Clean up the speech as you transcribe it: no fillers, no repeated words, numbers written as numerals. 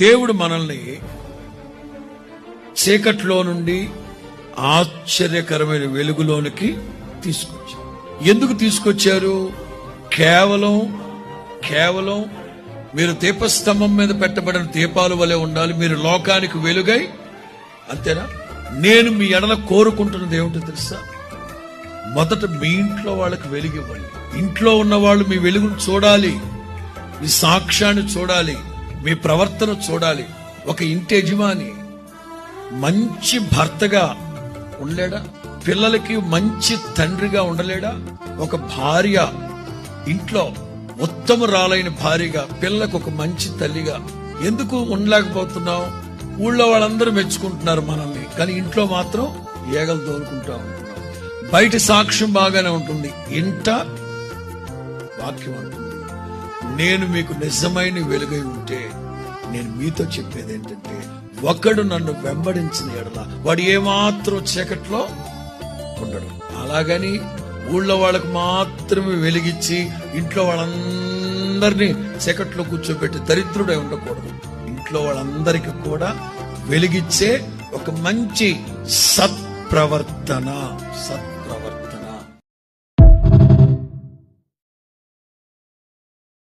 దేవుడు మనల్ని చీకట్లో నుండి ఆశ్చర్యకరమైన వెలుగులోనికి తీసుకొచ్చారు. ఎందుకు తీసుకొచ్చారు? కేవలం మీరు దీపస్తంభం మీద పెట్టబడిన దీపాల వలె ఉండాలి, మీరు లోకానికి వెలుగై, అంతేనా? నేను మీ ఎడల కోరుకుంటున్నది ఏమిటో తెలుసా? మొదట మీ ఇంట్లో వాళ్ళకి వెలుగివ్వండి. ఇంట్లో ఉన్న వాళ్ళు మీ వెలుగును చూడాలి, మీ సాక్ష్యాన్ని చూడాలి, మీ ప్రవర్తన చూడాలి. ఒక ఇంటి యజమాని మంచి భర్తగా ఉండలేడా? పిల్లలకి మంచి తండ్రిగా ఉండలేడా? ఒక భార్య ఇంట్లో ఉత్తమరాలైన భార్యగా, పిల్లలకు ఒక మంచి తల్లిగా ఎందుకు ఉండలేకపోతున్నాం? ఊళ్ళో వాళ్ళందరూ మెచ్చుకుంటున్నారు మనల్ని, కానీ ఇంట్లో మాత్రం ఏగలు తోలుకుంటా ఉంటున్నాం. బయట సాక్ష్యం బాగానే ఉంటుంది, ఇంట వాక్యం ఉంటుంది. నేను మీకు నిజమైన వెలుగై ఉంటే నేను మీతో చెప్పేది ఏంటంటే, ఒకడు నన్ను వెంబడించిన ఎడల వాడు ఏమాత్రం చీకట్లో ఉండడు. అలాగని ఊళ్ళో వాళ్ళకు మాత్రమే వెలిగించి ఇంట్లో వాళ్ళందరినీ చీకట్లో కూర్చోబెట్టి దరిద్రుడై ఉండకూడదు. ఇంట్లో వాళ్ళందరికీ కూడా వెలిగించే ఒక మంచి సత్ప్రవర్తన